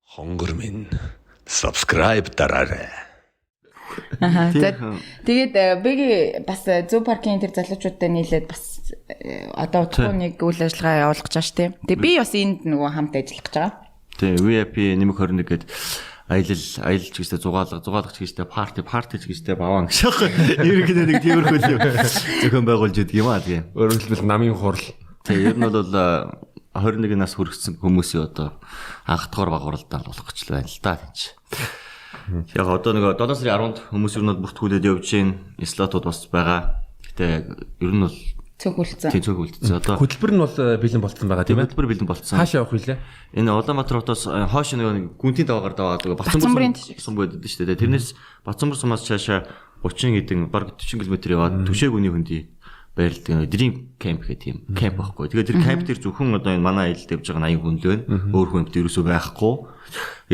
Хонгор минь subscribe дараарай. Тэгээд би бас зүү паркийн тэр залуучуудтай нийлээд бас одоо утгагүй нэг үйл ажиллагаа явуулах гэж байгаа шүү дээ. Тэгээд би бас энд нөгөө хамт ажиллах гэж байгаа. Тэг VIP нэмэг 21 гээд аялалч гэжтэй зугаалгах ч гэжтэй парти ч гэжтэй баван гэж аахгүй. Ерөнхийдөө нэг тиймэрхүү юм зөвхөн байгуулж идэг юм аа тийм. Өөрөөр хэлбэл намын хурал. Тэг ер нь бол 21 нас хүрсэн хүмүүсийн одоо анх дахь багваралдаа болох гэж байна л да тийч. Яг одоо нэг 7 сарын 10-нд хүмүүс ер нь бүртгүүлээд явж гин слотууд бас байгаа. Гэтэ ер нь бол цөөхөлцсөн. Тийм цөөхөлцсөн. Одоо хөтөлбөр нь бол бэлэн болцсон байгаа тийм ээ. Хөтөлбөр бэлэн болцсон. Хаашаа явах вүлээ? Энэ Улаанбаатар хотоос хойш нэг гүнтийн даваагаар даваад Бацанбөр сум байдаг шүү дээ. Тэрнээс Бацанбөр сумаас цаашаа 30 хэдэн баг 40 км яваад Түшээгүний хөндөй байрлалдаг Dream Camp гэх тийм camp байхгүй. Тэгээд тэр camp дээр зөвхөн одоо энэ манай аялалд явж байгаа 80 хүн л байна. Өөр хүнд ерөөсөө байхгүй.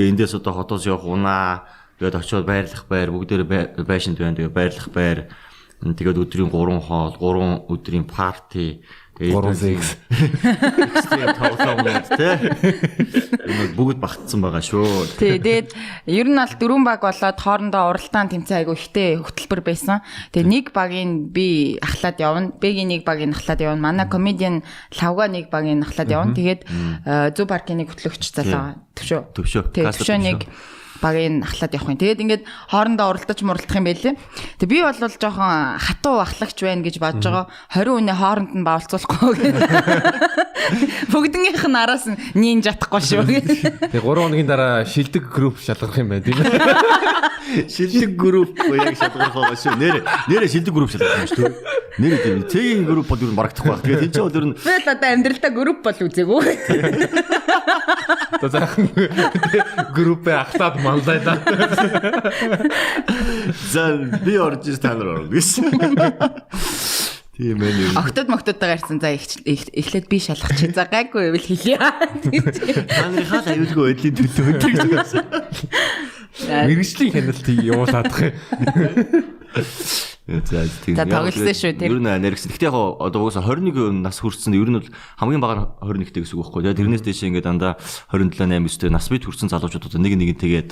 Эндээс одоо хотоос явах унаа тэгээд очиод байрлах байр бүгдээр байшинд байна. Тэгээд байрлах байр тэгээд өдрийн 3 хоол, 3 өдрийн парти, тэгээд 3 секс. Экстрем тоглоомнууд тий. Бүгд багтсан байгаа шүү. Тэгээд ер нь бол дөрвөн баг болоод хоорондоо уралдаан тэмцээн айгу ихтэй хөтөлбөр байсан. Тэгээд нэг багийн би ахлаад явна. Бэгийн нэг багийн ахлаад явна. Манай комедиан Лавга нэг багийн ахлаад явна. Тэгээд зүү паркийн нэг хөтлөгч залуу төвшөө. Төвшөө нэг багийн ахлаад явах юм. Тэгээд ингээд хоорондоо уралдаж муралдах юм байлээ. Тэгээд би бол жоохон хатуу ахлагч байна гэж бодож байгаа. 20 үнэ хооронд нь баалцуулахгүй гэдэг. Бүгднгийнх нь араас нь нийн жатахгүй шүү. Тэгээ 3 хоногийн дараа шилдэг групп шалгах юм байна тийм ээ. Шилдэг групп яг шалгах байгаа шүү. Нэрэ шилдэг групп шалгах юм шүү. Нэрэ тийм. Цэгийн групп бол ер нь марагдахгүй байна. Тэгээд энэ ч бол ер нь би л одоо амьдралдаа групп бол үзээгүй. Одоо заахан группээ ахтаад мандаа да. За би орж ир та нар орно гэсэн. Тийм ээ. Октодтойгоо ирсэн. За эхлээд би шалгах чи. За гайгүй байвал хэлье. Та нарын хаал аюулгүй байдлын төлөө өдрийг гэсэн. Мэргэжлийн хяналт явуулах юм. За тийм. За тоглосон шүү тийм. Ер нь нэргсэн. Гэхдээ яг одоо угаасаа 21 нас хүрсэн ер нь бол хамгийн бага 21-тэй гэсэн үг байхгүй. Тэрнээс дэше ингээд дандаа 27 8 9-тэй нас бид хүрсэн залуучууд нэгнтэйгээ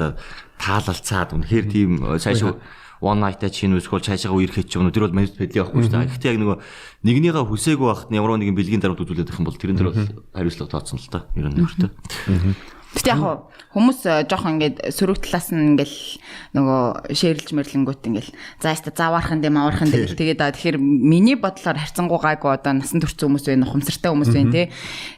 таалалцаад үнэхээр тийм цаашаа one night чинь үсгэл цаашаа үерхэд ч юм уу тэр бол манайд пэдли байхгүй шүү дээ. Гэхдээ яг нөгөө нэгнийгээ хүсээгүй байхад ямар нэгэн бэлгийн дарамт үзүүлээд их юм бол тэрэн дээр бол хариуцлага тооцсон л та. Ер нь өөртөө. Гэтэ яг хүмүүс жоохон ингээд сөрөг талаас нь ингээл нөгөө шэрлж мэрлэнгүүт ингээл заавархан дэм авархан дэм тэгээд тэгэхээр миний бодлоор харьцангуй гайгүй одоо насан туршсан хүмүүс байна ухамсартай хүмүүс байна те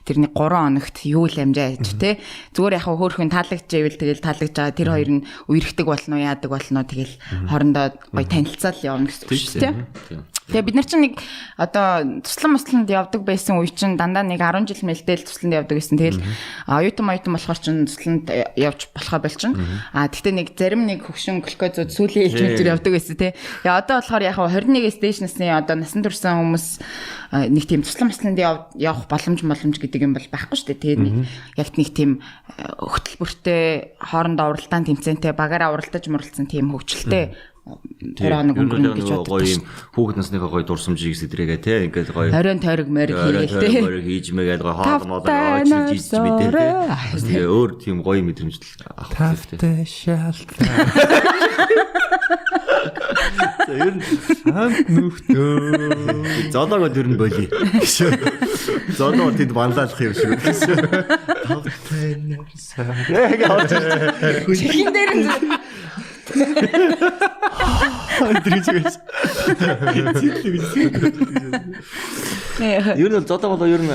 тэрний 3 хоногт юу л амжаа гэж те зүгээр яг хөөхөн таалагдж ивэл тэгэл таалагдж байгаа тэр хоёр нь үерхдэг болно уу яадаг болно тэгэл хоорондоо гоё танилцал явна гэсэн үг шүү те. Тэгээ бид нар чинь нэг одоо туслан явдаг байсан үе чинь дандаа нэг 10 жил мэлдээл тусланд явдаг гэсэн. Тэгэл оюутан болохоор чинь тусланд явж болохоо болчихно. Тэгтээ нэг зарим нэг хөгшин глюкозууд сүүлийн ээлжмэлтэр явдаг байсан тий. Одоо болохоор яг 21-ээс дээш насны одоо насан туршсан хүмүүс нэг тийм туслан явах боломж гэдэг юм бол байхгүй шүү дээ. Тэгээд нэг яг нэг тийм хөтөлбөртэй хоорондоо уралдаан тэмцээнтэй багаараа уралдаж муралцсан тийм хөгжилтэй 3 хоног өнгөрнө гэж боддог. Гоё юм хүүхэд насныхаа гоё дурсамжийг сэтрээгээ те ингээд гоё оройн тойрог мориг хийгээл те хийж мэгээд гоё хоол очиж ийж мэдээ те өөр тийм гоё мэдрэмж авах хэрэгтэй. Ер нь хамт нүхтөө зоолоогоо дэр нь болий. Зоолоо тэнд банлайлах юм шүү. Тавтай нэрсаа. Чихэн дээр нь Андрийчээс. Ер нь зодоо болоо ер нь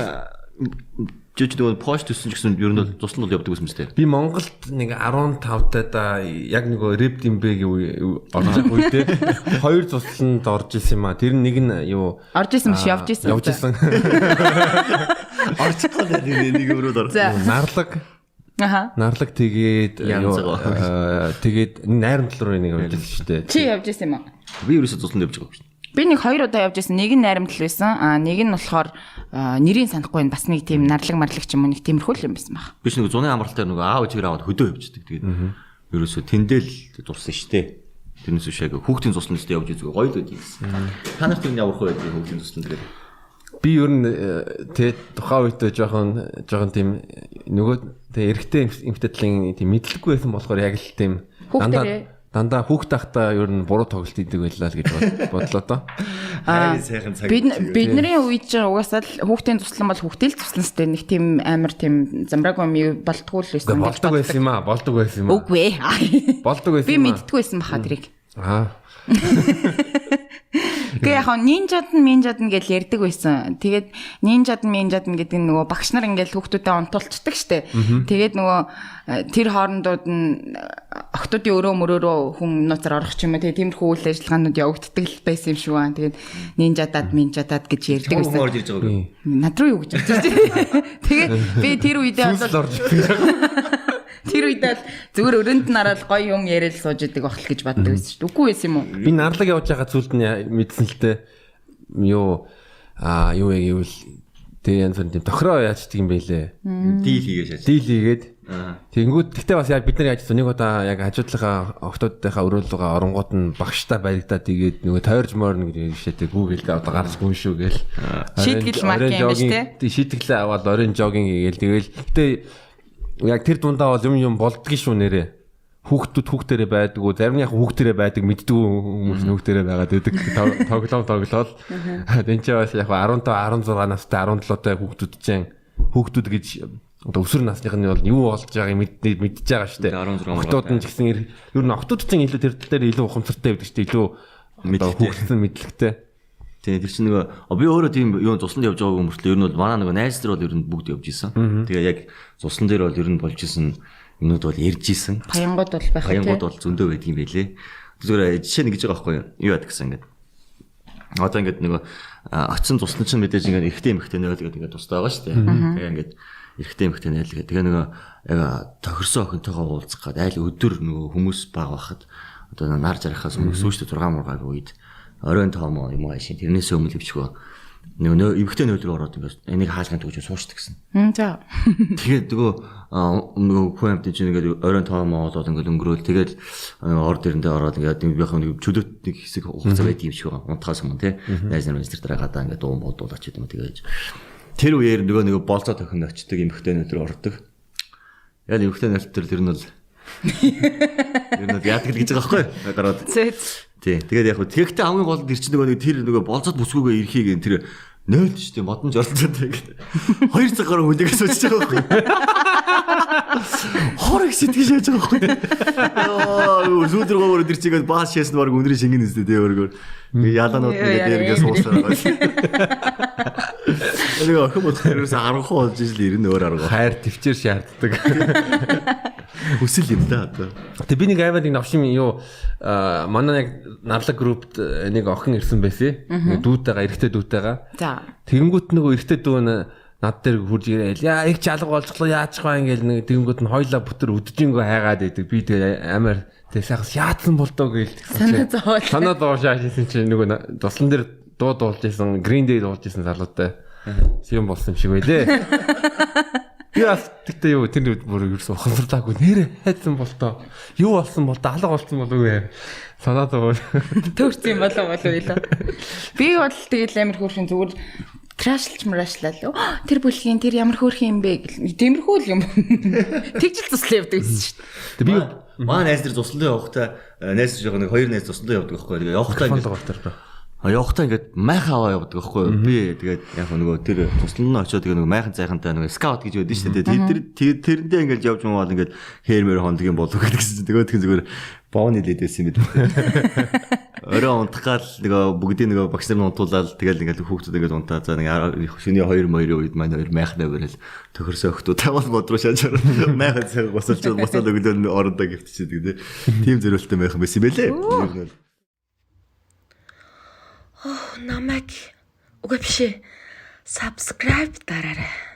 жижиг пост төссөн ч гэсэн ер нь туслан бол явдаг юм шүү дээ. Би Монголд нэг 15 таа яг нөгөө Rap Dimbe-гийн орж үедээ 2 тусланд орж исэн юм а. Тэр нэг нь юу орж исэн биш явж исэн. Орчихгоо нэг өрөөд ор. Нарлаг тэгээд тэгээд найрамдал руу нэг явж байсан шүү дээ. Чи явж исэн юм уу? Би ерөөсөө тусланд явж байгаа юм шүү. Би нэг 2 удаа явж исэн. Нэг нь найрамдал байсан. Нэг нь болохоор нэрийн санахгүй бас нэг тийм нарлаг ч юм уу нэг тиймэрхүү юм байсан баг. Би ч нэг зуны амралтаар нөгөө аав ээжээр аваад хөдөө явждаг. Тэгээд ерөөсөө тэндэл дурсан шүү дээ. Тэрнээс биш яг хүүхдийн тусланд явж үзгээ гоё л үгүй гэсэн. Та нарт энэ явах байх хүүхдийн тусланд тэгээд би ер нь тэгээд тухайн үед жоохон тийм нөгөө Тэгээ эрэгтэй эмэгтэйдлийн тийм мэдлэггүй байсан болохоор яг л тийм дандаа хүүхд тахта ер нь буруу тоглолт хийдэг байлаа л гэж бодлоо доо. Сайхан цаг. Бидний үед ч угаасаа л хүүхдийн туслан бол хүүхдийн туслан сте нэг тийм амар тийм замбраг юм болтгүй л байсан. Болдог байсан юм аа. Үгүй ээ. Болдог байсан Би юм аа. мэддэггүй байсан баха тэрийг. Гэ яг нинжад нь гэж ярьдаг байсан. Тэгээд нинжад гэдэг нь нөгөө багш нар ингээл хүүхдүүдэд унтуулцдаг штэ. Тэгээд нөгөө тэр хоорондууд нь охтуудын өрөө мөрөөрөө хүн нууцаар орох ч юм уу. Тэгээд тиймэрхүү үйл ажиллагаанууд явагддаг л байсан юм шүү аа. Тэгээд нинжадад гэж ярьдаг байсан. Орж ирж байгаа үү? Над руу юу гэж ярьж байна. Тэгээд би тэр үедээ тэр үед л зүгээр өрөөнд нь хараад гоё юм яриад сууж идэг бахал гэж боддог байсан шүү дээ. Үгүй байсан юм уу? Би нарлаг явж байгаа зүйлд нь мэдсэн л дээ. Юу гэвэл тэг янз бүр тийм тохироо яачдаг юм байлээ. Дийл хийгээд. Тэгэнгүүт гэхдээ бас яг бид нар яаж нэг удаа яг хажуудлынхаа октодынхаа өрөөлгөө оронгууд нь багштай баригдаад тэгээд нөгөө тойрж моорно гэдэг жишээтэй Google дээр одоо гарч гүн шүү гээл. Шийтгэл марк юм биш үү? Тэг шийтгэлээ аваад оройн жогинг гээл тэгэл гэтээ яг тэр дундаа бол юм болдгийн шүү нэрээ. Хүүхдэрээ байдаг уу? Зарим нь яг хүүхдэрээ байдаг мэддэг хүмүүс хүүхдэрээ байгаад байдаг. Тоглоол. Тэн чинь бас яг 15 16 настай 17 тай хүүхдүүд гэж одоо өсвөр насных нь бол юу болж байгааг мэдж байгаа шүү дээ. Октод нь ч гэсэн ер нь октод чинь илүү тэр тал дээр илүү ухамсартай байдаг шүү дээ. Илүү одоо хүүхдсэн мэдлэгтэй. Тэгээ тэр чинь нөгөө би өөрөө тийм юу тусланд явж байгаагүй мөртлөө ер нь бол манай нөгөө найз нар бол ер нь бүгд явж исэн. Тэгээ яг туслан дээр бол ер нь болж исэн юмнууд бол ярьж исэн. Хаянгууд бол байх тийм. Хаянгууд бол зөндөө байдаг юм байлээ. Зүгээр жишээ нэг гэж байгаа байхгүй юу? Юу яадаг гэсэн ингээд. Одоо ингээд нөгөө очсон туслан чинь мэдээж ингээд эрэгтэй эмэгтэй нөөл гэдэг ингээд тустай байгаа шүү дээ. Тэгээ ингээд эрэгтэй эмэгтэй найл гэдэг. Тэгээ нөгөө яг тохирсон охинтойгоо уулзах гээд айл өдөр нөгөө хүмүүс баг байхад одоо нар жарахаас өмнө сүүштэй 6 мургааг үед оройн тоомоо юм аашин тэрнээс өмнө өвчгөө нөгөө эмэгтэй нөөл рүү ороод ингээд энийг хаалганд төгж суушдаг гэсэн. За. Тэгээд нөгөө хүн амт чинь ингээд оройн тоомоо олоод ингээд өнгөрөөл тэгээд орд ирэндээ ороод ингээд нэг чөлөөт нэг хэсэг хугацаа байд юм шиг байгаа. Унтахаас өмнө тий. Найз нар дараа гадаа ингээд дуун бодуулаач гэдэг юм тэгээд тэр үеэр нөгөө болцоо тохино очдөг эмэгтэй нөөл рүү ордог. Яг эмэгтэй нөөл тэр нь бол яадаг л гэж байгаа байхгүй юу? Гараад. Тий. Тэгээд яг хөө тэгтээ хамгийн гол нь тэр чинь нөгөө болцоод бүсгүйгээ ирэхийг тэр нөөлд шүү дээ модон жолцоод тэгээд 2 цагаараа хүлээгээс сууж байгаа байхгүй. Хорыг сэтгэж яаж байгаа байхгүй. Йоо зүудргоор тэр чигээд бааш шээсэн баг өндрийн шингэн нэстэй дээ өөргөр. Ялаанууд тэгээд эргээс суусаар байгаа. Нэг охин бодохоос 10 болж ижил ирнэ өөр арга. Хайр төвчээр шаарддаг. Хүсэл юм да одоо. Тэг би нэг аймаг нэг навшин юу манай яг нарлаг группт нэг охин ирсэн байсан. Дүүтэйгээ эрэгтэй дүүтэйгээ. За. Тэгэнгүүт нөгөө эрэгтэй дүү над дээр хурж ирээл яа их чалга болцлоо яачих вэ ингээл нэг тэгэнгүүт нь хойлоо бүтэр өдөжингөө хайгаад байдаг. Би тэгээ амар тэг сайхас яатсан болдоо гээл. Санаа зовоо шаашсан чинь нөгөө туслан дээр дуу дуулж исэн Green Day дуулж исэн залуутай. Юм болсон юм шиг байлээ. Би бас тэгтээ юу тэр бүр ерөөс ухамсарлаагүй нэрэ хайцсан болтоо. Юу болсон бол алга болсон болов уу? Санаа зовоо. Төрсөн юм болов илээ. Би бол тэгэл амар хөөрхөн зүгээр крашлж мрашлаа. Тэр бүлгийн тэр ямар хөөрхөн юм бэ гэл. Тиймэрхүү л юм. Тэгжил туслаа явдаг гэсэн шүү дээ. Би манай найз нар тусландаа явахдаа найз жоо нэг 2 найз тусландаа явдаг байхгүй. Тэгээ явахдаа ингээд явахдаа ингээд майхан аваа явдаг байхгүй юу? Би тэгээд яг нөгөө тэр туслан нь очиод тэгээ нөгөө майхан цайхантай нөгөө скаут гэж байдаг шүү дээ. Тэрэндээ ингээд явж муугаад ингээд хээрмэр хондог юм болов гэсэн чинь тэгээд зүгээр бооны лээдээс юм бид. Орой унтахаар нөгөө бүгдийн нөгөө багш нар унтуулаад тэгэл ингээд хүүхдүүд ингээд унтаа. За нэг шөнийн 2-2 үед манай хоёр майхнаа барил тохирсон охтууд тавал бодруу шаажаар майхан цайг босолж босоод өглөө орондоо гівтчихдэг тийм зөрөлтэй майхан байсан юм байлээ. Намайг үгүй биш. Subscribe дараарай.